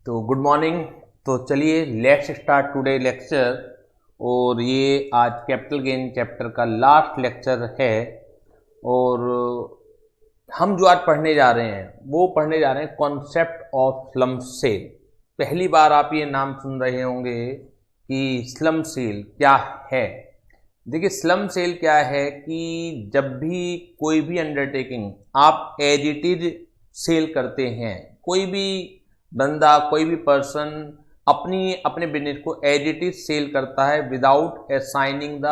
तो good morning. तो चलिए लेट्स स्टार्ट टुडे लेक्चर। और ये आज कैपिटल गेन चैप्टर का लास्ट लेक्चर है। और हम जो आज पढ़ने जा रहे हैं वो पढ़ने जा रहे हैं कॉन्सेप्ट ऑफ स्लम सेल। पहली बार आप ये नाम सुन रहे होंगे कि स्लम सेल क्या है। देखिए स्लम सेल क्या है कि जब भी कोई भी अंडरटेकिंग आप एज इट इज सेल करते हैं, कोई भी बंदा कोई भी पर्सन अपने बिजनेस को एज इट इज सेल करता है without assigning the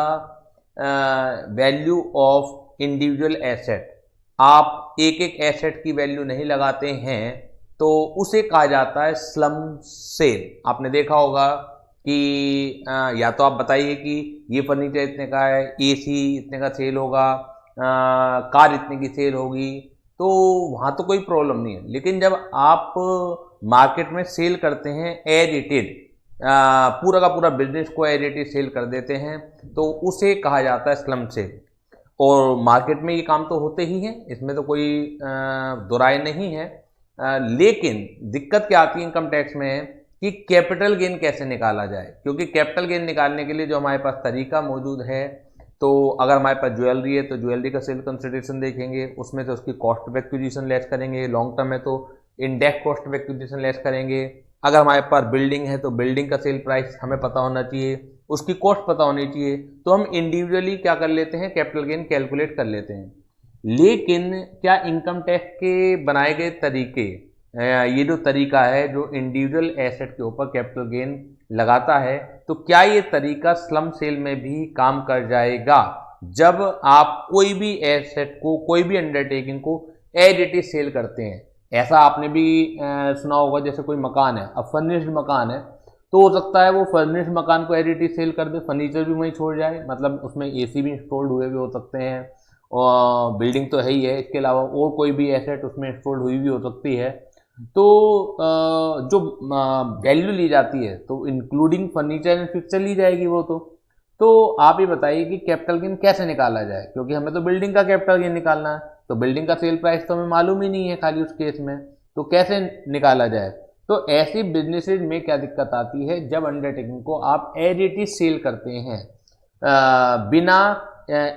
value of individual asset. आप एक एक एसेट की वैल्यू नहीं लगाते हैं तो उसे कहा जाता है स्लम सेल। आपने देखा होगा कि या तो आप बताइए कि ये फर्नीचर इतने का है, एसी इतने का सेल होगा, कार इतने की सेल होगी, तो वहाँ तो कोई प्रॉब्लम नहीं है। लेकिन जब आप मार्केट में सेल करते हैं एज इट इज, पूरा का पूरा बिजनेस को एज इट इज सेल कर देते हैं, तो उसे कहा जाता है स्लम सेल। और मार्केट में ये काम तो होते ही हैं, इसमें तो कोई दो राय नहीं है। लेकिन दिक्कत क्या आती है इनकम टैक्स में कि कैपिटल गेन कैसे निकाला जाए, क्योंकि कैपिटल गेन निकालने के लिए जो हमारे पास तरीका मौजूद है, तो अगर हमारे पास ज्वेलरी है तो ज्वेलरी का सेल कंसिडरेशन देखेंगे, उसमें से उसकी कॉस्ट ऑफ एक्विजिशन लेस करेंगे। लॉन्ग टर्म है तो index cost of acquisition less करेंगे। अगर हमारे पास बिल्डिंग है तो बिल्डिंग का सेल प्राइस हमें पता होना चाहिए, उसकी कॉस्ट पता होनी चाहिए, तो हम इंडिविजुअली क्या कर लेते हैं, कैपिटल गेन कैलकुलेट कर लेते हैं। लेकिन क्या इनकम टैक्स के बनाए गए तरीके, ये जो तरीका है जो इंडिविजुअल एसेट के ऊपर कैपिटल गेन लगाता है, तो क्या ये तरीका स्लम सेल में भी काम कर जाएगा जब आप कोई भी एसेट को, कोई भी अंडरटेकिंग को एज इट इज सेल करते हैं। ऐसा आपने भी सुना होगा, जैसे कोई मकान है, अब फर्निश्ड मकान है, तो हो सकता है वो फर्निश्ड मकान को एज इट इज सेल कर दे, फर्नीचर भी वहीं छोड़ जाए, मतलब उसमें एसी भी इंस्टॉल्ड हुए भी हो सकते हैं, और बिल्डिंग तो है ही है, इसके अलावा और कोई भी एसेट उसमें इंस्टॉल्ड हुई भी हो सकती है। तो जो वैल्यू ली जाती है तो इंक्लूडिंग फर्नीचर एंड फिक्सचर ली जाएगी वो। तो आप ये बताइए कि कैपिटल गेन कैसे निकाला जाए, क्योंकि हमें तो बिल्डिंग का कैपिटल गेन निकालना है, तो बिल्डिंग का सेल प्राइस तो हमें मालूम ही नहीं है खाली उस केस में, तो कैसे निकाला जाए। तो ऐसी बिजनेसेज में क्या दिक्कत आती है, जब अंडरटेकिंग को आप एज इट इज सेल करते हैं बिना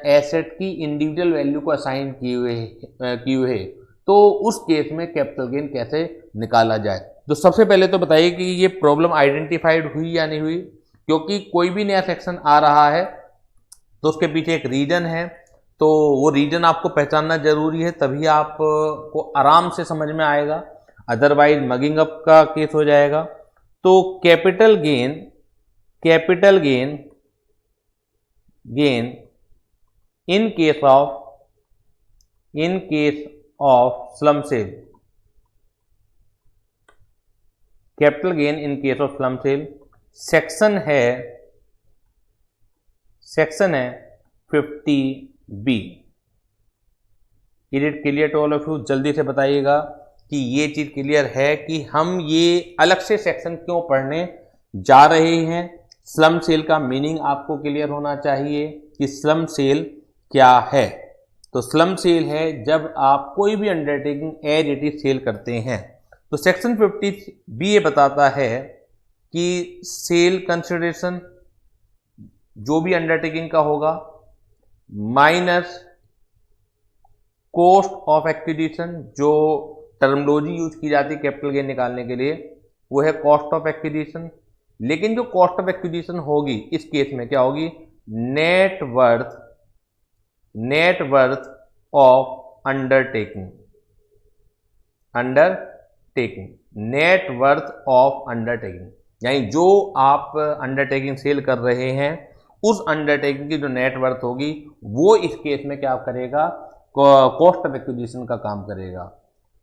एसेट की इंडिविजुअल वैल्यू को असाइन किए हुए, तो उस केस में कैपिटल गेन कैसे निकाला जाए। तो सबसे पहले तो बताइए कि ये प्रॉब्लम आइडेंटिफाइड हुई या नहीं हुई, क्योंकि कोई भी नया सेक्शन आ रहा है तो उसके पीछे एक रीजन है, तो वो रीजन आपको पहचानना जरूरी है, तभी आपको आराम से समझ में आएगा, अदरवाइज मगिंग अप का केस हो जाएगा। तो capital gain in case of slum sale, capital gain in case of slum sale section है 50B। Is it clear to all of you? जल्दी से बताइएगा कि ये चीज क्लियर है कि हम ये अलग से सेक्शन क्यों पढ़ने जा रहे हैं। स्लम सेल का मीनिंग आपको क्लियर होना चाहिए कि स्लम सेल क्या है। तो स्लम सेल है जब आप कोई भी undertaking as it is sale करते हैं। तो सेक्शन 50B ये बताता है कि सेल कंसिडरेशन जो भी अंडरटेकिंग का होगा माइनस कॉस्ट ऑफ एक्विजिशन, जो टर्मोलॉजी यूज की जाती है कैपिटल गेन निकालने के लिए वो है कॉस्ट ऑफ एक्विजिशन। लेकिन जो कॉस्ट ऑफ एक्विजिशन होगी इस केस में क्या होगी, net worth of undertaking, net worth of undertaking, यानी जो आप अंडरटेकिंग सेल कर रहे हैं उस अंडरटेकिंग की जो नेट वर्थ होगी वो इस केस में क्या करेगा, कॉस्ट ऑफ एक्विजिशन का काम करेगा।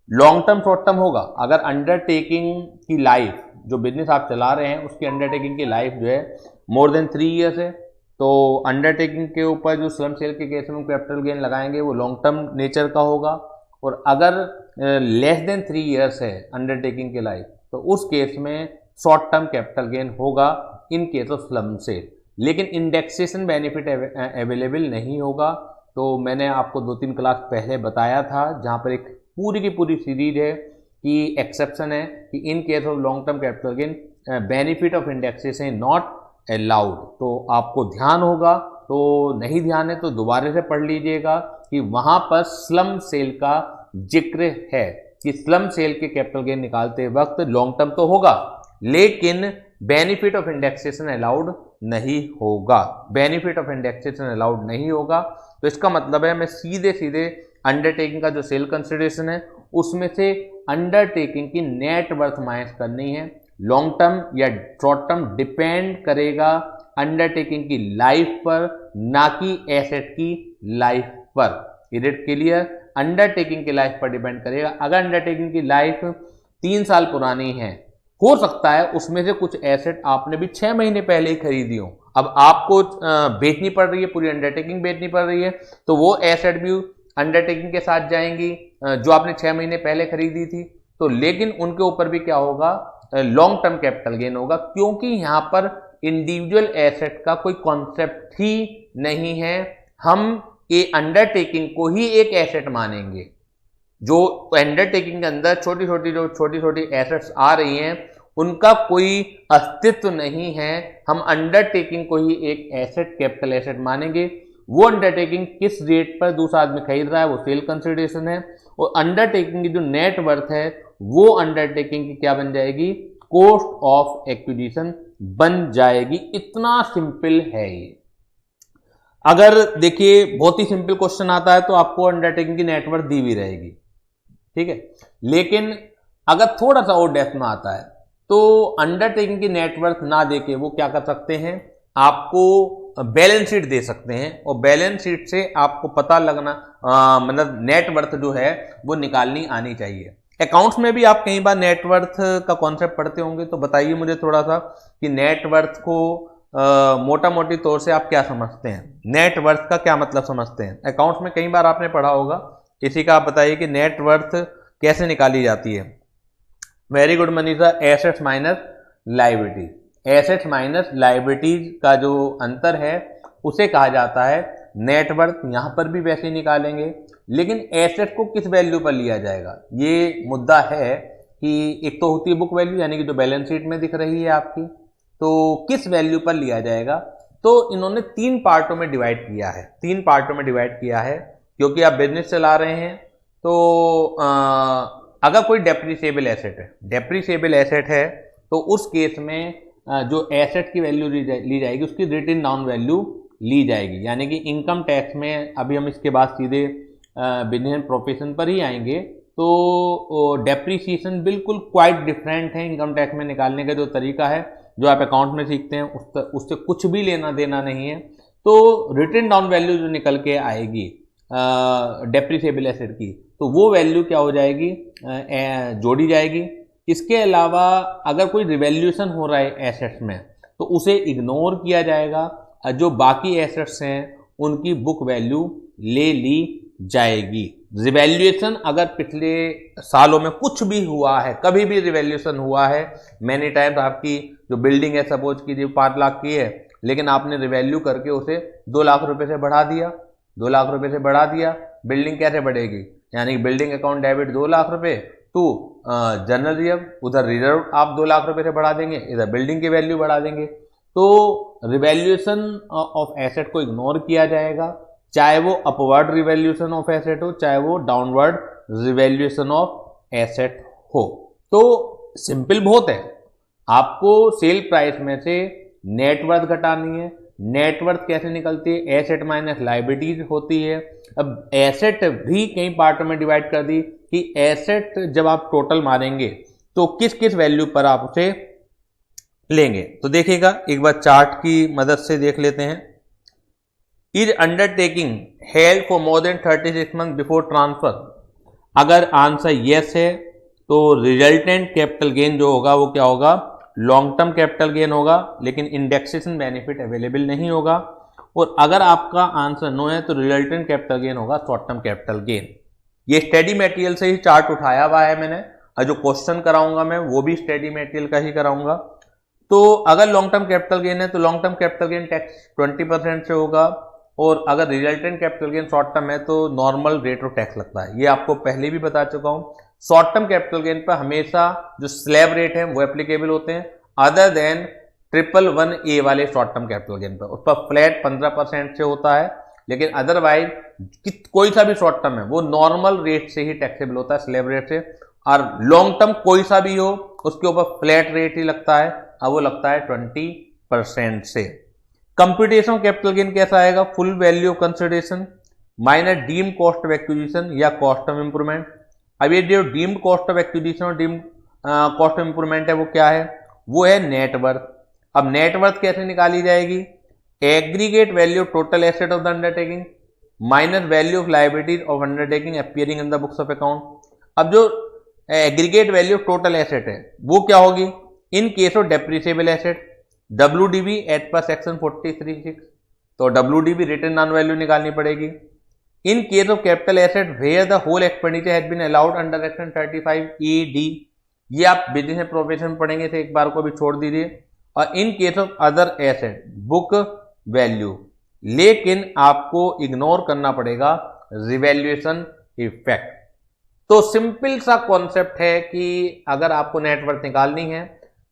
लॉन्ग टर्म शॉर्ट टर्म होगा, अगर अंडरटेकिंग की लाइफ, जो बिजनेस आप चला रहे हैं उसकी अंडरटेकिंग की लाइफ जो है मोर देन 3 ईयर्स है, तो अंडरटेकिंग के ऊपर जो स्लम सेल के केस में कैपिटल गेन लगाएंगे वो लॉन्ग टर्म नेचर का होगा। और अगर लेस देन 3 ईयर्स है अंडरटेकिंग की लाइफ, तो उस केस में शॉर्ट टर्म कैपिटल गेन होगा इन केस ऑफ स्लम सेल। लेकिन इंडेक्सेशन बेनिफिट अवेलेबल नहीं होगा। तो मैंने आपको 2-3 क्लास पहले बताया था, जहाँ पर एक पूरी की पूरी सीरीज है कि एक्सेप्शन है कि इन case of long term capital gain benefit of indexation not allowed. तो आपको ध्यान होगा, तो नहीं ध्यान है तो दोबारा से पढ़ लीजिएगा कि वहां पर स्लम सेल का जिक्र है कि स्लम सेल के कैपिटल गेन निकालते वक्त लॉन्ग टर्म तो होगा लेकिन बेनिफिट ऑफ इंडेक्सेशन अलाउड नहीं होगा, बेनिफिट ऑफ इंडेक्सेशन अलाउड नहीं होगा। तो इसका मतलब है हमें सीधे सीधे अंडरटेकिंग का जो सेल कंसिडरेशन है उसमें से अंडरटेकिंग की नेट वर्थ माइनस करनी है। लॉन्ग टर्म या शॉर्ट टर्म डिपेंड करेगा अंडरटेकिंग की लाइफ पर, ना कि एसेट की लाइफ पर। Is it clear? अंडरटेकिंग की लाइफ पर डिपेंड करेगा। अगर अंडरटेकिंग की लाइफ 3 साल पुरानी है, हो सकता है उसमें से कुछ एसेट आपने भी 6 महीने पहले ही खरीदी हो, अब आपको बेचनी पड़ रही है, पूरी अंडरटेकिंग बेचनी पड़ रही है, तो वो एसेट भी अंडरटेकिंग के साथ जाएंगी जो आपने 6 महीने पहले खरीदी थी। तो लेकिन उनके ऊपर भी क्या होगा, लॉन्ग टर्म कैपिटल गेन होगा, क्योंकि यहां पर इंडिविजुअल एसेट का कोई कॉन्सेप्ट ही नहीं है। हम ये अंडरटेकिंग को ही एक एसेट मानेंगे। जो अंडरटेकिंग के अंदर छोटी छोटी एसेट्स आ रही हैं उनका कोई अस्तित्व नहीं है, हम अंडरटेकिंग को ही एक एसेट, कैपिटल एसेट मानेंगे। वो अंडरटेकिंग किस रेट पर दूसरा आदमी खरीद रहा है वो सेल कंसिडरेशन है, और अंडरटेकिंग की जो नेट वर्थ है वो अंडरटेकिंग की क्या बन जाएगी, कॉस्ट ऑफ एक्विजिशन बन जाएगी। इतना सिंपल है ये। अगर देखिए बहुत ही सिंपल क्वेश्चन आता है तो आपको अंडरटेकिंग की नेटवर्थ दी भी रहेगी, ठीक है, लेकिन अगर थोड़ा सा और डेप्थ में आता है तो अंडरटेकिंग की नेटवर्थ ना देके वो क्या कर सकते हैं, आपको बैलेंस शीट दे सकते हैं, और बैलेंस शीट से आपको पता लगना मतलब नेटवर्थ जो है वो निकालनी आनी चाहिए। अकाउंट्स में भी आप कई बार नेटवर्थ का कॉन्सेप्ट पढ़ते होंगे, तो बताइए मुझे थोड़ा सा कि नेटवर्थ को मोटा मोटी तौर से आप क्या समझते हैं, नेटवर्थ का क्या मतलब समझते हैं। अकाउंट्स में कई बार आपने पढ़ा होगा, इसी का आप बताइए कि नेटवर्थ कैसे निकाली जाती है। Very good Manisha, assets minus liability. Assets minus liabilities का जो अंतर है उसे कहा जाता है नेटवर्थ। यहां पर भी वैसे ही निकालेंगे, लेकिन एसेट को किस वैल्यू पर लिया जाएगा ये मुद्दा है कि एक तो होती है बुक वैल्यू, यानी कि जो बैलेंस शीट में दिख रही है आपकी, तो किस वैल्यू पर लिया जाएगा। तो इन्होंने 3 पार्टों में डिवाइड किया है, 3 पार्टों में डिवाइड किया है, क्योंकि आप बिजनेस चला रहे हैं। तो अगर कोई डेप्रिसिएबल एसेट है, डेप्रिसिएबल एसेट है, तो उस केस में जो एसेट की वैल्यू ली जाएगी उसकी रिटन डाउन वैल्यू ली जाएगी, यानी कि इनकम टैक्स में अभी हम इसके बाद सीधे बिजनेस प्रोफेशन पर ही आएंगे। तो डेप्रिसिएशन बिल्कुल क्वाइट डिफरेंट है इनकम टैक्स में निकालने का जो तरीका है, जो आप अकाउंट में सीखते हैं उससे कुछ भी लेना देना नहीं है। तो रिटन डाउन वैल्यू जो निकल के आएगी डेप्रिसिएबल एसेट की, तो वो वैल्यू क्या हो जाएगी, जोड़ी जाएगी। इसके अलावा अगर कोई रिवैल्यूएशन हो रहा है एसेट्स में तो उसे इग्नोर किया जाएगा, जो बाकी एसेट्स हैं उनकी बुक वैल्यू ले ली जाएगी। रिवैल्यूएशन अगर पिछले सालों में कुछ भी हुआ है, कभी भी रिवैल्यूएशन हुआ है, मैनी टाइम्स आपकी जो बिल्डिंग है सपोज कीजिए 5 लाख की है, लेकिन आपने रिवैल्यू करके उसे 2 लाख रुपए से बढ़ा दिया, 2 लाख रुपए से बढ़ा दिया, बिल्डिंग कैसे बढ़ेगी, यानी बिल्डिंग अकाउंट डेबिट 2 लाख रुपए टू जनरल रिजर्व, उधर रिजर्व आप 2 लाख रुपए से बढ़ा देंगे, इधर बिल्डिंग की वैल्यू बढ़ा देंगे। तो रिवैल्यूएशन ऑफ एसेट को इग्नोर किया जाएगा, चाहे वो अपवर्ड रिवैल्यूएशन ऑफ एसेट हो, चाहे वो डाउनवर्ड रिवैल्यूएशन ऑफ एसेट हो। तो सिंपल बहुत है, आपको सेल प्राइस में से नेटवर्थ घटानी है। नेटवर्थ कैसे निकलती है, एसेट माइनस लायबिलिटीज होती है। अब एसेट भी कई पार्टों में डिवाइड कर दी कि एसेट जब आप टोटल मारेंगे तो किस किस वैल्यू पर आप उसे लेंगे। तो देखिएगा एक बार चार्ट की मदद से देख लेते हैं। Is undertaking held for more than 36 month before transfer. अगर आंसर यस है तो रिजल्टेंट कैपिटल गेन जो होगा वो क्या होगा, लॉन्ग टर्म कैपिटल गेन होगा, लेकिन इंडेक्सेशन बेनिफिट अवेलेबल नहीं होगा। और अगर आपका आंसर नो है तो रिजल्टेंट कैपिटल गेन होगा शॉर्ट टर्म कैपिटल गेन। ये स्टडी मटेरियल से ही चार्ट उठाया हुआ है मैंने, और जो क्वेश्चन कराऊंगा मैं वो भी स्टडी मटेरियल का ही कराऊंगा। तो अगर लॉन्ग टर्म कैपिटल गेन है तो long term capital gain tax 20% से होगा, और अगर resultant capital gain short term है तो नॉर्मल रेट ऑफ टैक्स लगता है। ये आपको पहले भी बता चुका हूँ। शॉर्ट टर्म कैपिटल गेन पर हमेशा जो स्लैब रेट है वो एप्लीकेबल होते हैं, अदर देन 111A वाले शॉर्ट टर्म कैपिटल गेन पर, उस पर फ्लैट 15% से होता है। लेकिन अदरवाइज कोई सा भी शॉर्ट टर्म है वो नॉर्मल रेट से ही टैक्सेबल होता है, स्लैब रेट से। और लॉन्ग टर्म कोई सा भी हो उसके ऊपर फ्लैट रेट ही लगता है, अब वो लगता है 20% से। कंप्यूटेशन कैपिटल गेन कैसा आएगा? Full value of consideration minus deemed cost of acquisition या कॉस्ट ऑफ इंप्रूवमेंट। अब ये जो डीम्ड कॉस्ट ऑफ एक्विजिशन और डीम्ड कॉस्ट ऑफ इंप्रूवमेंट है वो क्या है? वो है नेटवर्थ। अब नेटवर्थ कैसे निकाली जाएगी? Aggregate value total asset of the undertaking minus value of liabilities of undertaking appearing in the books of account. अब जो aggregate value of total asset है वो क्या होगी? In case of depreciable asset WDV at per section 43(6), तो WDV written down value निकालनी पड़ेगी। In case of capital asset where the whole expenditure has been allowed under section 35(ED), ये आप business and profession में पढ़ेंगे थे, एक बार को भी छोड़ दीजिए। और इन case of other asset book value, लेकिन आपको इग्नोर करना पड़ेगा रिवैल्यूएशन इफेक्ट। तो सिंपल सा कॉन्सेप्ट है कि अगर आपको नेटवर्थ निकालनी है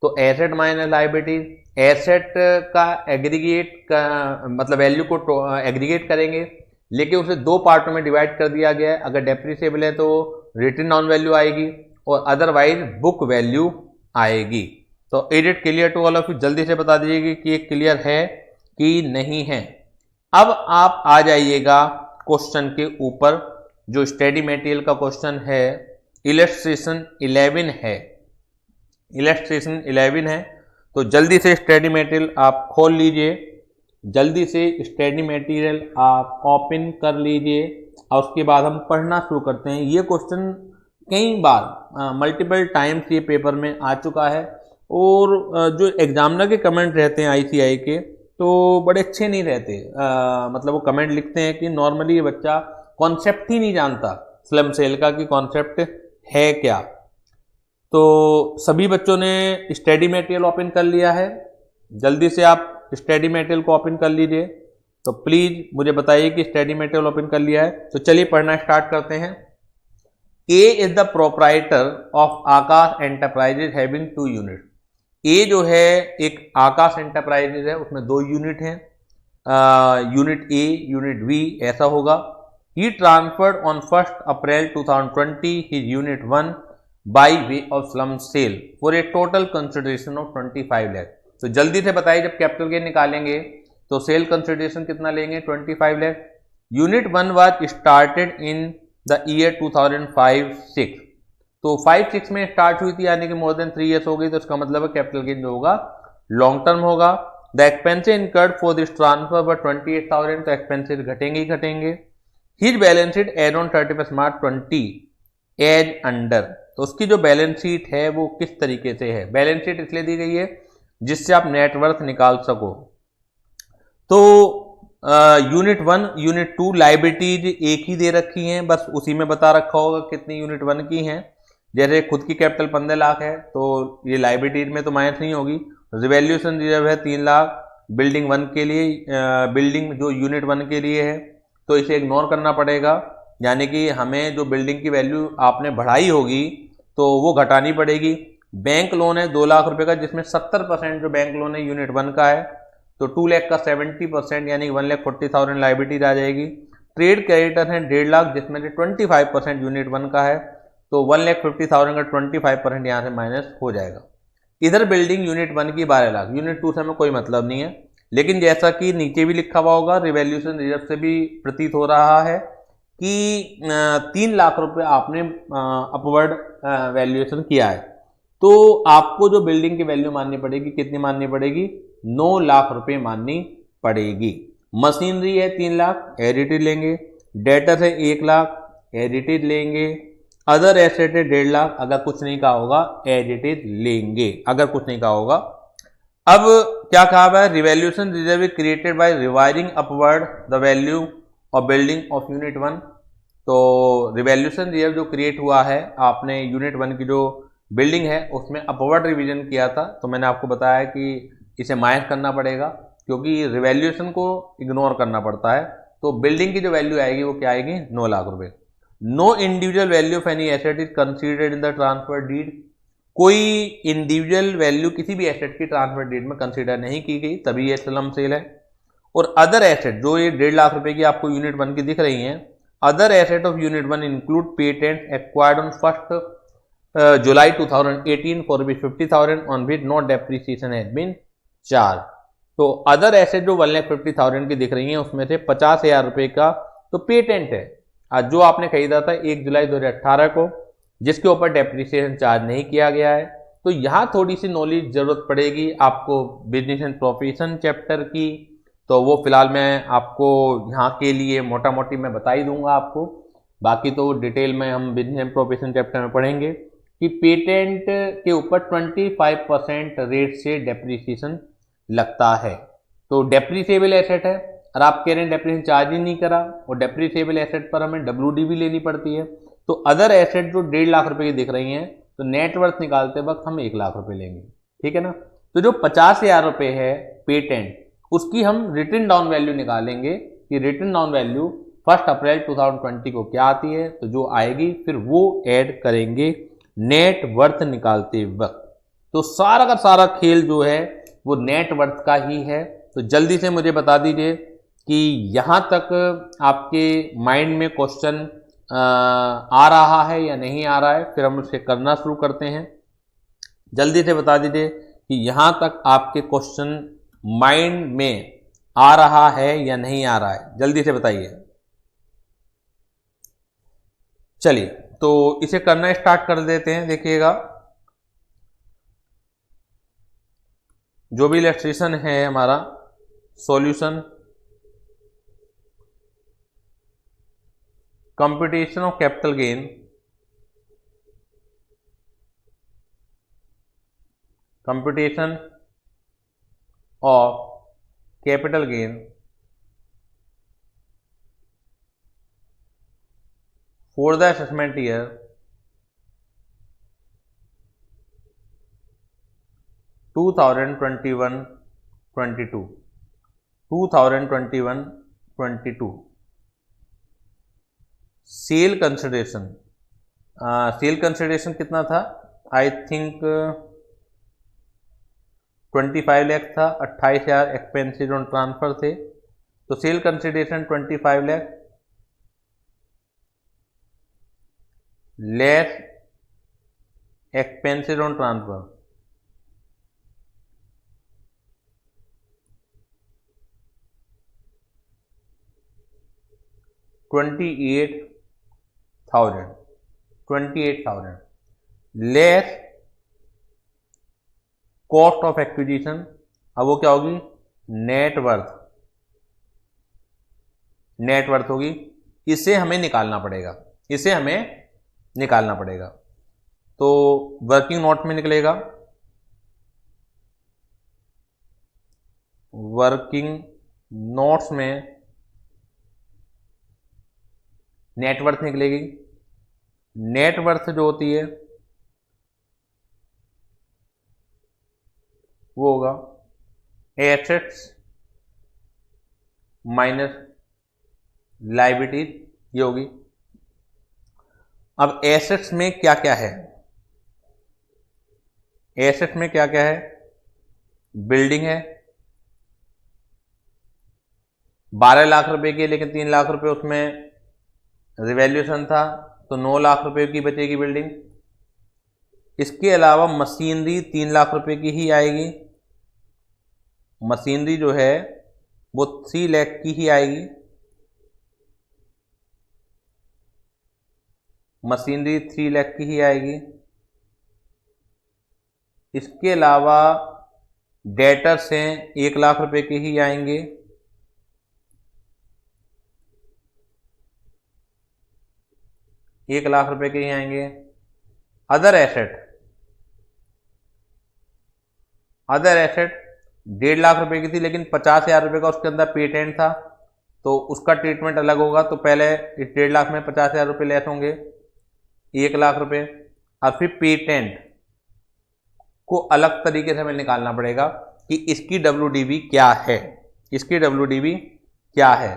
तो एसेट माइनस लायबिलिटीज, एसेट का एग्रीगेट का मतलब वैल्यू को एग्रीगेट करेंगे, लेकिन उसे दो पार्टों में डिवाइड कर दिया गया है। अगर डेप्रिसिएबल है तो रिटर्न ऑन वैल्यू आएगी और अदरवाइज बुक वैल्यू आएगी। तो is it clear to all of you? जल्दी से बता दीजिएगा कि ये क्लियर है कि नहीं है। अब आप आ जाइएगा क्वेश्चन के ऊपर, जो स्टडी मटेरियल का क्वेश्चन है, इलस्ट्रेशन 11 है। इलस्ट्रेशन 11 है तो जल्दी से स्टडी मटेरियल आप खोल लीजिए, जल्दी से स्टडी मटेरियल आप ओपन कर लीजिए और उसके बाद हम पढ़ना शुरू करते हैं। ये क्वेश्चन कई बार मल्टीपल टाइम्स ये पेपर में आ चुका है और जो एग्जामिनर के कमेंट रहते हैं ICI के तो बड़े अच्छे नहीं रहते। मतलब वो कमेंट लिखते हैं कि नॉर्मली ये बच्चा कॉन्सेप्ट ही नहीं जानता स्लम सेल का कि कॉन्सेप्ट है क्या। तो सभी बच्चों ने स्टडी मटेरियल ओपन कर लिया है, जल्दी से आप स्टडी मटेरियल को ओपन कर लीजिए। तो प्लीज़ मुझे बताइए कि स्टडी मटेरियल ओपन कर लिया है। तो चलिए पढ़ना स्टार्ट करते हैं। A is the proprietor of Akash enterprises having 2 unit. A जो है एक आकाश एंटरप्राइजेज है, उसमें 2 यूनिट हैं, यूनिट ए यूनिट बी ऐसा होगा। He transferred on 1 April 2020 his unit 1 by way of slum sale for a total consideration of 25 lakh. तो जल्दी से बताइए, जब कैपिटल गेन निकालेंगे तो सेल कंसिडरेशन कितना लेंगे? 25 lakh. Unit 1 was started in the year 2005-6, तो 5-6 में स्टार्ट हुई थी, यानी कि मोर देन 3 ईयर्स हो गई। तो इसका मतलब है कैपिटल गेन जो होगा लॉन्ग टर्म होगा। The expenses incurred for this transfer were 28,000, तो एक्सपेंसेस घटेंगे ही घटेंगे। His balance sheet as on 31 March 20 as under, तो उसकी जो बैलेंस शीट है वो किस तरीके से है? बैलेंस शीट इसलिए दी गई है जिससे आप नेटवर्थ निकाल सको। तो यूनिट 1 यूनिट 2 लाइबिलिटीज एक ही दे रखी हैं, बस उसी में बता रखा होगा कितनी यूनिट 1 की हैं। जैसे खुद की कैपिटल 15 लाख है तो ये लाइबिलिटीज में तो माइनस नहीं होगी। रिवैल्यूएशन रिजर्व है 3 लाख बिल्डिंग 1 के लिए, बिल्डिंग जो यूनिट 1 के लिए है, तो इसे इग्नोर करना पड़ेगा। यानी कि हमें जो बिल्डिंग की वैल्यू आपने बढ़ाई होगी तो वो घटानी पड़ेगी। बैंक लोन है 2 लाख रुपए का, जिसमें 70% जो बैंक लोन है यूनिट 1 का है, तो 2 लाख का 70% यानी 1,40,000 लाइबिलिटीज आ जाएगी। ट्रेड क्रेडिटर है 1.5 लाख, जिसमें से 25% यूनिट 1 का है, तो 1,50,000 का 25% यहाँ से माइनस हो जाएगा। इधर बिल्डिंग यूनिट 1 की 12 लाख, यूनिट 2 से हमें कोई मतलब नहीं है, लेकिन जैसा कि नीचे भी लिखा हुआ होगा, रिवैल्यूएशन रिजर्व से भी प्रतीत हो रहा है कि 3 लाख रुपए आपने अपवर्ड वैल्यूएशन किया है, तो आपको जो बिल्डिंग की वैल्यू माननी पड़ेगी, कितनी माननी पड़ेगी? 9 लाख रुपए माननी पड़ेगी। मशीनरी है 3 लाख, एडिटेड लेंगे। डेटर है 1 लाख, एडिटेड लेंगे। अदर एसेट है 1.5 लाख, अगर कुछ नहीं कहा होगा एडिटेड लेंगे, अगर कुछ नहीं कहा होगा। अब क्या कहा हुआ है? Revaluation reserve created by revising upward the value of building of unit 1। तो रिवैल्यूएशन रिजर्व जो क्रिएट हुआ है, आपने यूनिट 1 की जो बिल्डिंग है उसमें अपवर्ड रिवीजन किया था, तो मैंने आपको बताया कि इसे माइनस करना पड़ेगा। क्योंकि रिवैल्यूएशन को इग्नोर करना पड़ता है। तो बिल्डिंग की जो वैल्यू आएगी वो क्या आएगी, 9 लाख रुपए। No individual value of any asset is considered in the transfer deed. कोई इंडिविजुअल वैल्यू किसी भी एसेट की ट्रांसफर डीड में कंसीडर नहीं की गई, तभी ये स्लम सेल है। और अदर एसेट जो ये 1.5 लाख रुपए की आपको यूनिट 1 की दिख रही हैं, other asset of unit 1 include patent acquired on 1 July 2018 for rupees 50,000 on which no depreciation has been charge. तो अदर एसेट जो 1,50,000 की दिख रही हैं उसमें से 50,000 रुपए का तो पेटेंट है जो आपने खरीदा था 1 जुलाई 2018 को, जिसके ऊपर डेप्रीसिएशन चार्ज नहीं किया गया है। तो यहाँ थोड़ी सी नॉलेज जरूरत पड़ेगी आपको बिजनेस एंड प्रोफेशन चैप्टर की, तो वो फिलहाल मैं आपको यहाँ के लिए मोटा मोटी मैं बता ही दूंगा आपको, बाकी तो डिटेल में हम बिजनेस एंड प्रोफेशन चैप्टर में पढ़ेंगे कि पेटेंट के ऊपर 25% रेट से डेप्रीसिएशन लगता है। तो डेप्रीसिएबल एसेट है और आप कह रहे हैं डेप्रीसिएशन चार्ज ही नहीं करा, और डेप्रीसिएबल एसेट पर हमें WD भी लेनी पड़ती है। तो अदर एसेट जो 1.5 लाख रुपए की दिख रही हैं, तो नेटवर्थ निकालते वक्त हम 1 लाख रुपए लेंगे, ठीक है ना। तो जो 50,000 रुपए है पेटेंट, उसकी हम रिटन डाउन वैल्यू निकालेंगे कि रिटन डाउन वैल्यू 1 अप्रैल 2020 को क्या आती है, तो जो आएगी फिर वो ऐड करेंगे नेट वर्थ निकालते वक्त। तो सारा का सारा खेल जो है वो नेट वर्थ का ही है। तो जल्दी से मुझे बता दीजिए कि यहाँ तक आपके माइंड में क्वेश्चन आ रहा है या नहीं आ रहा है, फिर हम उसे करना शुरू करते हैं। जल्दी से बता दीजिए कि यहाँ तक आपके क्वेश्चन माइंड में आ रहा है या नहीं आ रहा है, जल्दी से बताइए। चलिए तो इसे करना स्टार्ट कर देते हैं। देखिएगा जो भी इलस्ट्रेशन है हमारा solution, computation of capital gain, computation of capital gain for the assessment year 2021-22, 2021-22 sale consideration, sale consideration कितना था, आई थिंक 25 लाख था, 28,000 एक्सपेंसेस ऑन ट्रांसफर थे। तो sale consideration 25 lakh less expenses on transfer, $28,000 less cost of acquisition. अब वो क्या होगी, net worth, net worth होगी। इसे हमें निकालना पड़ेगा, इसे हमें निकालना पड़ेगा। तो वर्किंग नोट में निकलेगा, वर्किंग नोट्स में नेटवर्थ निकलेगी। नेटवर्थ जो होती है वो होगा एसेट्स माइनस लायबिलिटीज, ये होगी। अब एसेट्स में क्या क्या है, एसेट्स में क्या क्या है, बिल्डिंग है 12 लाख रुपए की, लेकिन 3 लाख रुपए उसमें रिवैल्यूएशन था, तो 9 लाख रुपए की बचेगी बिल्डिंग। इसके अलावा मशीनरी 3 लाख रुपए की ही आएगी, मशीनरी जो है वो 3 लाख की ही आएगी, मशीनरी 3 लाख की ही आएगी। इसके अलावा डेटर्स हैं 1 लाख रुपए के ही आएंगे, ₹1 लाख के ही आएंगे। Other asset, other asset 1.5 lakh रुपए की थी, लेकिन 50,000 रुपए का उसके अंदर पेटेंट था, तो उसका ट्रीटमेंट अलग होगा। तो पहले इस 1.5 लाख में 50,000 रुपए लेस होंगे, 1 लाख रुपए, और फिर पेटेंट को अलग तरीके से हमें निकालना पड़ेगा कि इसकी WDV क्या है, इसकी WDV क्या है।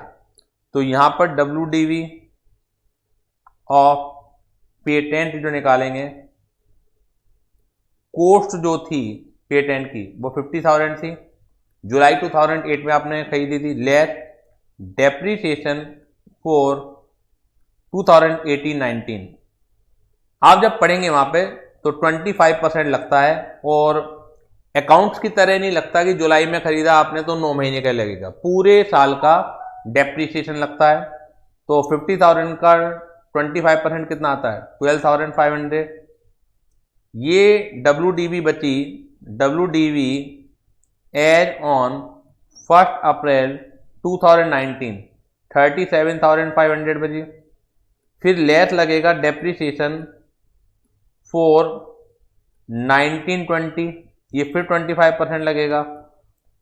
तो यहाँ पर WDV ऑफ पेटेंट जो निकालेंगे, कॉस्ट जो थी पेटेंट की वो 50,000 थी, जुलाई 2008 में आपने खरीदी थी, लेस डेप्रीसिएशन फॉर 2018-19। आप जब पढ़ेंगे वहां पे तो 25% लगता है, और अकाउंट्स की तरह नहीं लगता कि जुलाई में खरीदा आपने तो 9 महीने का लगेगा, पूरे साल का डेप्रीसिएशन लगता है। तो 50,000 का 25% कितना आता है, 12,500। ये WDV बची, WDV एज ऑन 1 अप्रैल 2019 37,500 बची। फिर लेस लगेगा डेप्रीसिएशन फॉर 1920, ये फिर 25% लगेगा,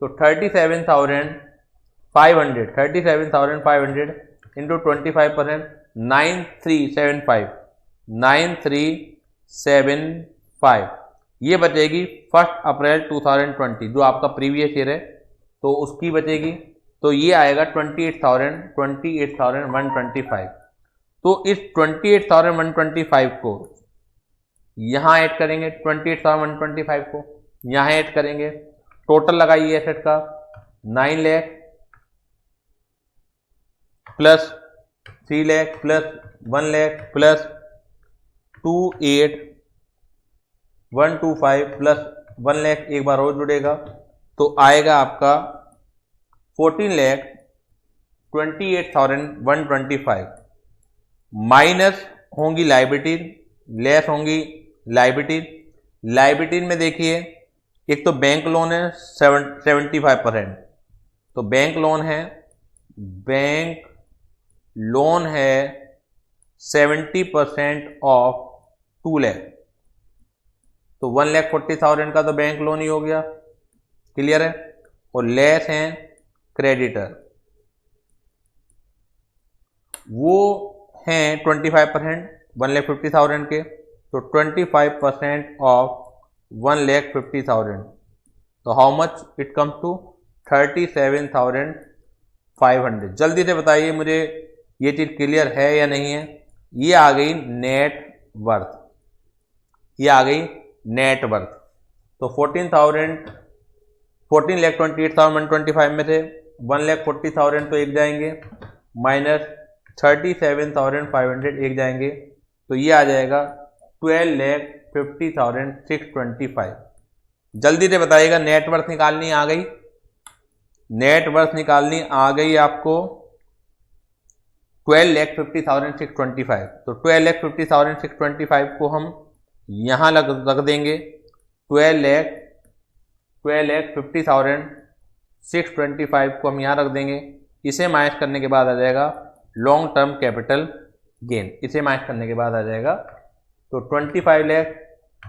तो 37,500 इंटू 25%, 9375 ये बचेगी 1 अप्रैल 2020 जो आपका प्रीवियस ईयर है, तो उसकी बचेगी। तो ये आएगा 28,125। तो इस 28,125 को यहाँ ऐड करेंगे, 28,125 को यहाँ ऐड करेंगे, टोटल लगाइए एसेट का 9 lakh plus 3 lakh plus 1 lakh plus 28,125 plus 1 lakh एक बार और जुड़ेगा, तो आएगा आपका 14,28,125 माइनस होंगी लाइबिलिटी, लेस होंगी लाइबिलिटी में देखिए, एक तो बैंक लोन है 75%, तो बैंक लोन है 70% ऑफ 2 लाख, तो 1,40,000 का तो बैंक लोन ही हो गया, क्लियर है। और लेस हैं क्रेडिटर, वो हैं 25% 1,50,000 के, तो 25% ऑफ 1,50,000, तो how much it comes to 37,500। जल्दी से बताइए मुझे ये चीज़ क्लियर है या नहीं है। ये आ गई नेट वर्थ, ये आ गई नेट वर्थ। तो 14,28,125 में से 1,40,000 तो एक जाएंगे, माइनस 37,500 एक जाएंगे, तो ये आ जाएगा 12,50,625। जल्दी से बताइएगा, नेटवर्थ निकालनी आ गई, नेटवर्थ निकालनी आ गई आपको 12,50,625। तो 12,50,625 को हम यहाँ रख देंगे, 12,50,625 को हम यहाँ रख देंगे। इसे माइनस करने के बाद आ जाएगा लॉन्ग टर्म कैपिटल गेन, इसे माइनस करने के बाद आ जाएगा, तो 25 लाख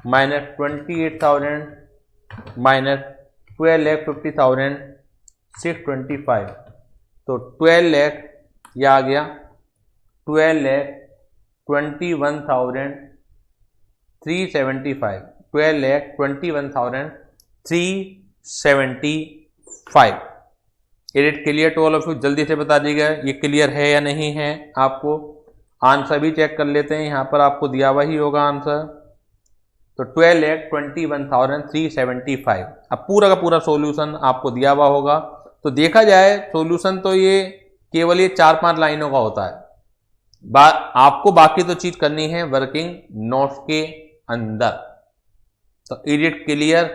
माइनस 28,000 माइनस 12,50,625, तो 12 लाख यह आ गया 12,21,375, 12,21,375। Is it clear to all of you? जल्दी से बता दीजिएगा ये क्लियर है या नहीं है आपको। आंसर भी चेक कर लेते हैं, यहाँ पर आपको दिया हुआ ही होगा आंसर। तो 12,21,375। अब पूरा का पूरा सॉल्यूशन आपको दिया हुआ होगा। तो देखा जाए सॉल्यूशन तो ये केवल ये 4-5 लाइनों का होता है। आपको बाकी तो चीज करनी है वर्किंग नोट्स के अंदर। तो इज इट क्लियर?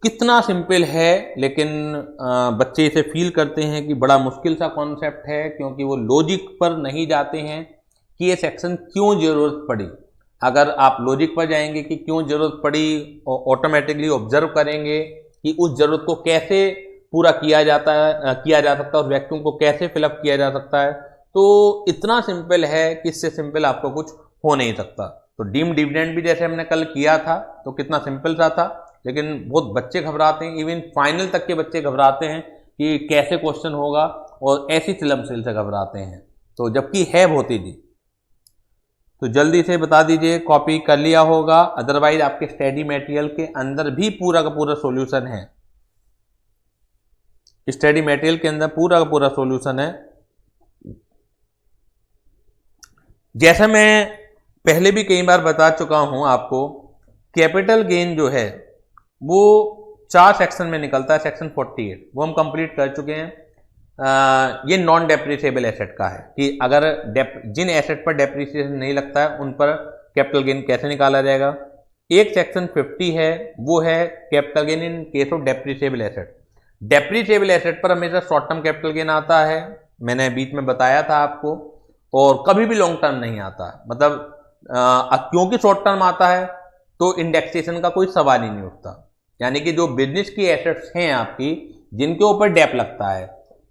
कितना सिंपल है, लेकिन बच्चे इसे फील करते हैं कि बड़ा मुश्किल सा कॉन्सेप्ट है, क्योंकि वो लॉजिक पर नहीं जाते हैं कि ये सेक्शन क्यों जरूरत पड़ी। अगर आप लॉजिक पर जाएंगे कि क्यों जरूरत पड़ी, ऑटोमेटिकली ऑब्जर्व करेंगे कि उस जरूरत को कैसे पूरा किया जा सकता है और वैक्यूम को कैसे फिलअप किया जा सकता है, तो इतना सिंपल है कि इससे सिंपल आपको कुछ हो नहीं सकता। तो डीम डिविडेंड भी जैसे हमने कल किया था तो कितना सिंपल सा था, लेकिन बहुत बच्चे घबराते हैं, इवन फाइनल तक के बच्चे घबराते हैं कि कैसे क्वेश्चन होगा, और ऐसी सिलमसिल से घबराते हैं, तो जबकि है बहुत ईजी। तो तो जल्दी से बता दीजिए, कॉपी कर लिया होगा, अदरवाइज आपके स्टडी मटेरियल के अंदर भी पूरा का पूरा सॉल्यूशन है, स्टडी मटेरियल के अंदर पूरा का पूरा सॉल्यूशन है। जैसा मैं पहले भी कई बार बता चुका हूं आपको, कैपिटल गेन जो है वो 4 सेक्शन में निकलता है, सेक्शन 48 वो हम कंप्लीट कर चुके हैं। ये नॉन डेप्रिसिएबल एसेट का है कि अगर जिन एसेट पर डेप्रिसिएशन नहीं लगता है उन पर कैपिटल गेन कैसे निकाला जाएगा। एक सेक्शन 50 है, वो है capital gain in case of depreciable asset. Depreciable asset पर हमेशा शॉर्ट टर्म कैपिटल गेन आता है, मैंने बीच में बताया था आपको, और कभी भी लॉन्ग टर्म नहीं आता है। मतलब क्योंकि शॉर्ट टर्म आता है तो इंडेक्सेशन का कोई सवाल ही नहीं उठता। यानी कि जो बिजनेस की एसेट्स हैं आपकी, जिनके ऊपर डेप लगता है,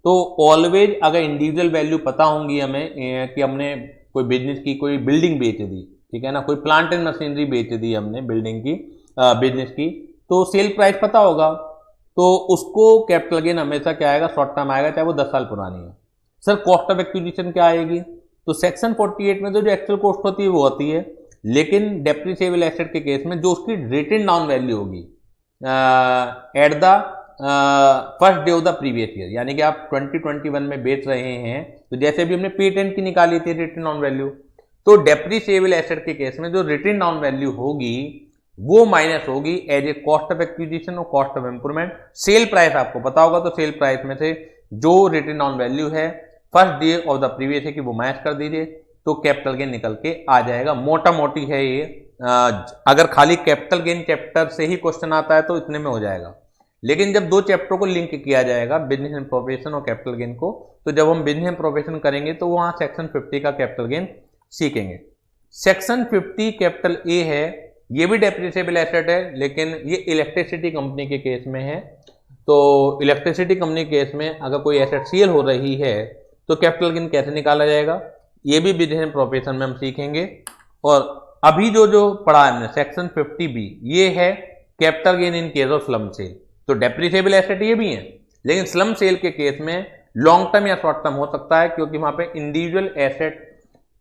तो ऑलवेज अगर इंडिविजुअल वैल्यू पता होंगी हमें कि हमने कोई बिजनेस की कोई बिल्डिंग बेच दी, ठीक है ना, कोई प्लांट एंड मशीनरी बेच दी हमने बिल्डिंग की, बिजनेस की, तो सेल प्राइस पता होगा, तो उसको कैपिटल गेन हमेशा क्या आएगा, शॉर्ट टर्म आएगा, चाहे वो 10 साल पुरानी है। सर कॉस्ट ऑफ एक्विजिशन क्या आएगी, तो सेक्शन 48 में तो जो एक्चुअल कॉस्ट होती है वो होती है, लेकिन डेप्रिसिएबल एसेट के केस में जो उसकी रिटन डाउन वैल्यू होगी at the first day of the previous year, यानी कि आप 2021 में बेच रहे हैं, तो जैसे भी हमने पेटेंट की निकाली थी रिटन डाउन वैल्यू, तो डेप्रिसिएबल एसेट के केस में जो रिटन डाउन वैल्यू होगी वो माइनस होगी as a cost of acquisition और cost of improvement. Sale price आपको पता होगा, तो सेल प्राइस में से जो रिटन डाउन वैल्यू है first day of the previous year की वो माइनस कर दीजिए, तो कैपिटल गेन निकल के आ जाएगा। मोटा मोटी है ये, अगर खाली कैपिटल गेन चैप्टर से ही क्वेश्चन आता है तो इतने में हो जाएगा, लेकिन जब दो चैप्टर को लिंक किया जाएगा, बिजनेस एंड प्रोफेशन और कैपिटल गेन को, तो जब हम बिजनेस एंड प्रोफेशन करेंगे तो वहां सेक्शन 50 का कैपिटल गेन सीखेंगे। सेक्शन 50 कैपिटल ए है, ये भी डेप्रिसिएबल एसेट है, लेकिन ये इलेक्ट्रिसिटी कंपनी के केस में है। तो इलेक्ट्रिसिटी कंपनी के केस में अगर कोई एसेट सेल हो रही है तो कैपिटल गेन कैसे निकाला जाएगा, ये भी बिजनेस एंड प्रोफेशन में हम सीखेंगे। और अभी जो पढ़ा है हमने सेक्शन 50B, ये है capital gain in case of slump sale. तो डेप्रिसिएबल एसेट ये भी है, लेकिन स्लम सेल के केस में लॉन्ग टर्म या शॉर्ट टर्म हो सकता है, क्योंकि वहां पे इंडिविजुअल एसेट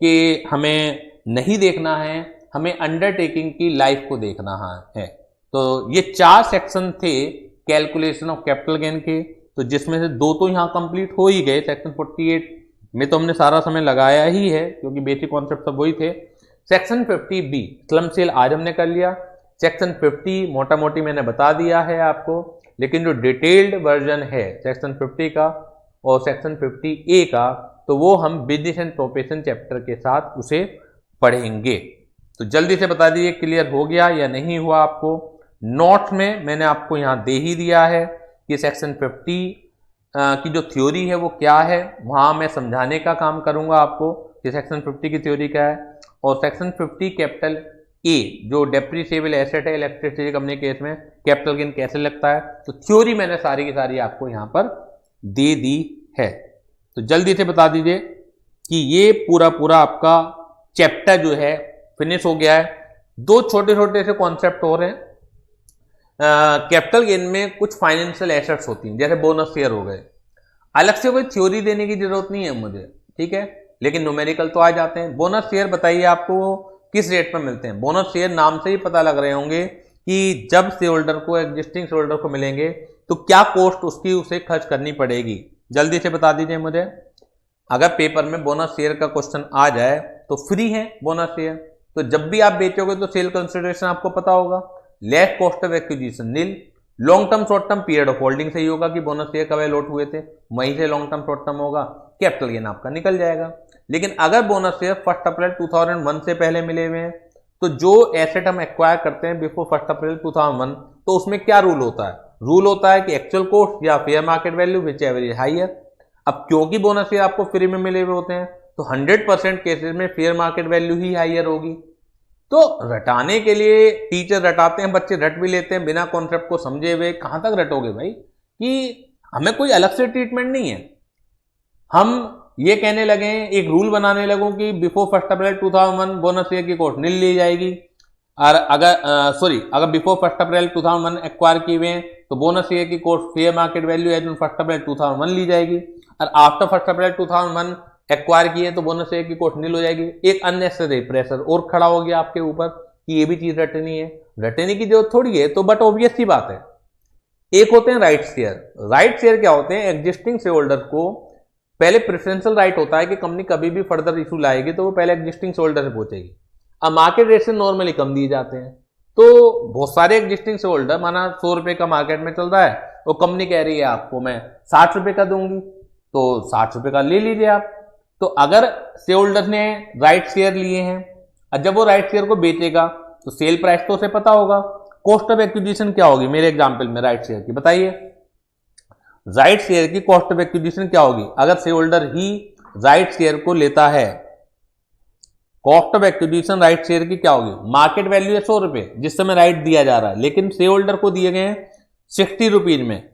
के हमें नहीं देखना है, हमें अंडरटेकिंग की लाइफ को देखना है। तो ये 4 सेक्शन थे कैलकुलेशन ऑफ कैपिटल गेन के, तो जिसमें से 2 तो यहाँ कंप्लीट हो ही गए। सेक्शन 48 में तो हमने सारा समय लगाया ही है, क्योंकि बेसिक कॉन्सेप्ट सब वही थे। सेक्शन 50B स्लम सेल आज हमने कर लिया। सेक्शन 50 मोटा मोटी मैंने बता दिया है आपको, लेकिन जो डिटेल्ड वर्जन है सेक्शन 50 का और सेक्शन 50A का, तो वो हम बिजनेस एंड प्रोफेशन चैप्टर के साथ उसे पढ़ेंगे। तो जल्दी से बता दीजिए क्लियर हो गया या नहीं हुआ आपको। नोट्स में मैंने आपको यहाँ दे ही दिया है कि सेक्शन 50 की जो थ्योरी है वो क्या है, वहाँ मैं समझाने का काम करूँगा आपको कि सेक्शन 50 की थ्योरी क्या है। और सेक्शन 50 कैपिटल ए जो डेप्रिसिएबल एसेट है इलेक्ट्रिसिटी कंपनी केस में कैपिटल गेन कैसे लगता है, तो थ्योरी मैंने सारी की सारी आपको यहाँ पर दे दी है। तो जल्दी से बता दीजिए कि ये पूरा आपका चैप्टर जो है फिनिश हो गया है। 2 छोटे छोटे से कॉन्सेप्ट हो रहे हैं। कैपिटल गेन में कुछ फाइनेंशियल एसेट्स होती हैं, जैसे बोनस शेयर हो गए, अलग से कोई थ्योरी देने की जरूरत नहीं है मुझे, ठीक है, लेकिन न्यूमेरिकल तो आ जाते हैं। बोनस शेयर बताइए आपको किस रेट पर मिलते हैं। बोनस शेयर नाम से ही पता लग रहे होंगे कि जब शेयर होल्डर को, एग्जिस्टिंग शेयर होल्डर को मिलेंगे तो क्या कॉस्ट उसकी उसे खर्च करनी पड़ेगी। जल्दी से बता दीजिए मुझे। अगर पेपर में बोनस शेयर का क्वेश्चन आ जाए तो फ्री है बोनस शेयर, तो जब भी आप बेचोगे तो सेल कंसिडरेशन आपको पता होगा, less cost of acquisition nil, long term short term period of holding से ही होगा कि बोनस शेयर कब अलॉट हुए थे, वहीं से लॉन्ग टर्म शॉर्ट टर्म होगा, कैपिटल गेन आपका निकल जाएगा। लेकिन अगर बोनस शेयर 1 अप्रैल 2001 से पहले मिले हुए हैं, तो जो एसेट हम एक्वायर करते हैं बिफोर 1 अप्रैल 2001, तो उसमें क्या रूल होता है, रूल होता है कि एक्चुअल कॉस्ट या fair market value whichever is higher. अब क्योंकि बोनस शेयर आपको फ्री में मिले हुए होते हैं, तो 100% केसेस में फेयर मार्केट वैल्यू ही हायर होगी। तो रटाने के लिए टीचर रटाते हैं, बच्चे रट भी लेते हैं बिना कॉन्सेप्ट को समझे हुए। कहां तक रटोगे भाई, कि हमें कोई अलग से ट्रीटमेंट नहीं है। हम ये कहने लगे, एक रूल बनाने लगो कि बिफोर 1 अप्रैल 2001 बोनस शेयर की कॉस्ट नील ली जाएगी, और अगर बिफोर 1 अप्रैल 2001 एक्वायर किए हुए हैं तो बोनस शेयर की cost fair market value as on 1 April 2001 ली जाएगी, और आफ्टर 1 अप्रैल 2001 एक्वायर किए तो बोनस शेयर की कॉस्ट नील हो जाएगी। एक अननेसेसरी प्रेशर और खड़ा हो गया आपके ऊपर कि ये भी चीज रटनी है, रटने की जरूरत थोड़ी है, तो बट ऑब्वियस सी बात है। एक होते हैं राइट शेयर। राइट शेयर क्या होते हैं? एग्जिस्टिंग शेयर होल्डर को पहले प्रेफरेंशियल राइट होता है कि कंपनी कभी भी फर्दर इशू लाएगी तो वो पहले एग्जिस्टिंग शेयर होल्डर से पहुंचेगी। अब मार्केट रेट से नॉर्मली कम दिए जाते हैं, तो बहुत सारे एग्जिस्टिंग शेयर होल्डर, माना 100 रुपए का मार्केट में चल रहा है, वो कंपनी कह रही है आपको मैं 60 रुपए का दूंगी, तो 60 रुपए का ले लीजिए आप। तो अगर शेयर होल्डर ने राइट शेयर लिए हैं, और जब वो राइट शेयर को बेचेगा तो सेल प्राइस तो उसे पता होगा, कॉस्ट ऑफ एक्विजिशन क्या होगी मेरे एग्जांपल में राइट शेयर की, बताइए। राइट शेयर की कॉस्ट ऑफ एक्विजिशन क्या होगी? अगर शेयर होल्डर ही राइट शेयर को लेता है, cost of acquisition right share की क्या होगी? मार्केट वैल्यू है 100 रुपए जिस समय राइट दिया जा रहा है, लेकिन शेयर होल्डर को दिए गए हैं 60 रुपीज में,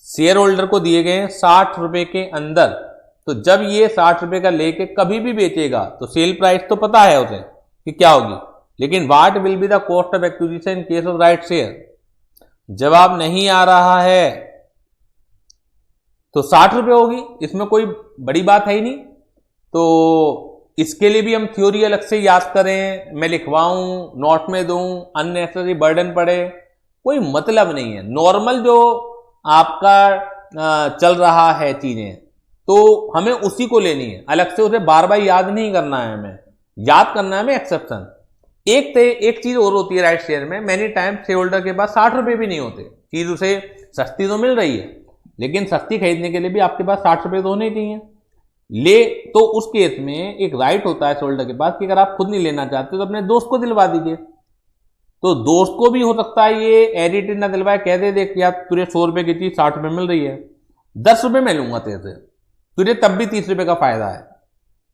शेयर होल्डर को दिए गए हैं 60 रुपए के अंदर। तो जब ये 60 रुपए का लेके कभी भी बेचेगा तो सेल प्राइस तो पता है उसे कि क्या होगी, लेकिन what will be the cost of acquisition in case of right share? जवाब नहीं आ रहा है तो 60 रुपए होगी, इसमें कोई बड़ी बात है ही नहीं। तो इसके लिए भी हम थ्योरी अलग से याद करें, मैं लिखवाऊं, नोट में दूं, अननेसेसरी बर्डन पड़े, कोई मतलब नहीं है। नॉर्मल जो आपका चल रहा है चीजें, तो हमें उसी को लेनी है, अलग से उसे बार बार याद नहीं करना है। हमें याद करना है हमें एक्सेप्शन। एक चीज और होती है राइट शेयर में, मैनी टाइम शेयर होल्डर के पास 60 रुपए भी नहीं होते, चीज उसे सस्ती तो मिल रही है, लेकिन सस्ती खरीदने के लिए भी आपके पास 60 रुपए तो होने चाहिए। ले तो उस केस में एक राइट होता है शेयर होल्डर के पास कि अगर आप खुद नहीं लेना चाहते तो अपने दोस्त को दिलवा दीजिए। तो दोस्त को भी हो सकता है ये एडिट ना दिलवाए, कह दे देख यार तुझे 100 रुपए की चीज 60 रुपए मिल रही है, 10 रुपए मैं लूंगा तेरे से, तुझे तब भी 30 रुपए का फायदा है।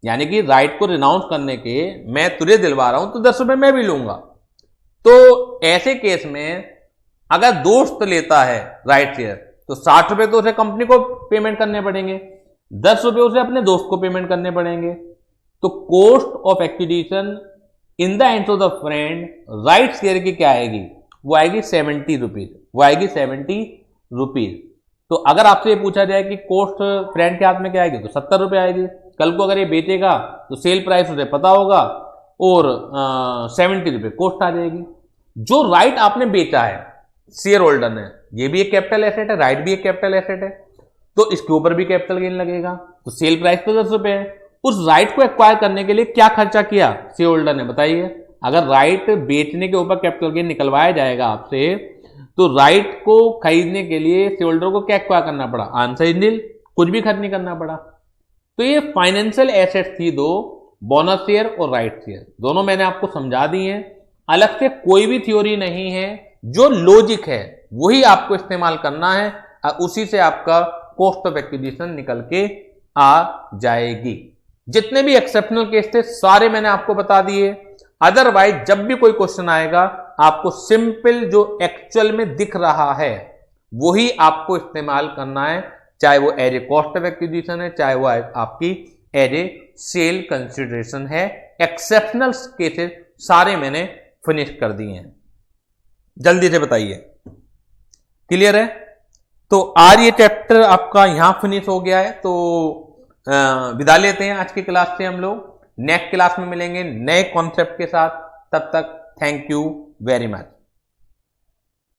यानी कि राइट को रिनाउंस करने के मैं तुझे दिलवा रहा हूं तो 10 रुपए मैं भी लूंगा। तो ऐसे केस में अगर दोस्त लेता है राइट शेयर तो 60 रुपए तो उसे कंपनी को पेमेंट करने पड़ेंगे, 10 रुपए उसे अपने दोस्त को पेमेंट करने पड़ेंगे। तो cost of acquisition in the hands of the friend right share की क्या आएगी? वो आएगी 70 रुपीज, वो आएगी 70 रुपीज। तो अगर आपसे ये पूछा जाए कि कॉस्ट फ्रेंड के हाथ में क्या आएगी, तो 70 रुपए आएगी। कल को अगर ये बेचेगा तो सेल प्राइस उसे पता होगा और 70 रुपए कॉस्ट आ जाएगी। जो राइट आपने बेचा है शेयर होल्डर ने, ये भी एक कैपिटल एसेट है, राइट भी एक कैपिटल एसेट है, तो इसके ऊपर भी कैपिटल गेन लगेगा। तो सेल प्राइस तो 10 रुपए है। उस राइट को एक्वायर करने के लिए क्या खर्चा किया शेयर होल्डर ने, बताइए। अगर राइट बेचने के ऊपर कैपिटल गेन निकलवाया जाएगा आपसे, तो राइट को खरीदने के लिए शेयर होल्डर को क्या एक्वायर करना पड़ा? आंसर इज नील, कुछ भी खर्च नहीं करना पड़ा। तो ये फाइनेंशियल एसेट थी दो, बोनस शेयर और राइट शेयर, दोनों मैंने आपको समझा दी हैं। अलग से कोई भी थ्योरी नहीं है, जो लॉजिक है वही आपको इस्तेमाल करना है और उसी से आपका कॉस्ट ऑफ एक्विजिशन निकल के आ जाएगी। जितने भी एक्सेप्शनल केस थे सारे मैंने आपको बता दिए। अदरवाइज जब भी कोई क्वेश्चन आएगा, आपको सिंपल जो एक्चुअल में दिख रहा है वही आपको इस्तेमाल करना है, चाहे वो as a cost of acquisition है, चाहे वो आपकी एज ए सेल कंसिडरेशन है। एक्सेप्शनल केसेस सारे मैंने फिनिश कर दिए हैं। जल्दी से बताइए, क्लियर है? तो आज ये चैप्टर आपका यहां फिनिश हो गया है। तो विदा लेते हैं आज की क्लास से हम लोग। नेक्स्ट क्लास में मिलेंगे नए कॉन्सेप्ट के साथ। तब तक थैंक यू वेरी मच।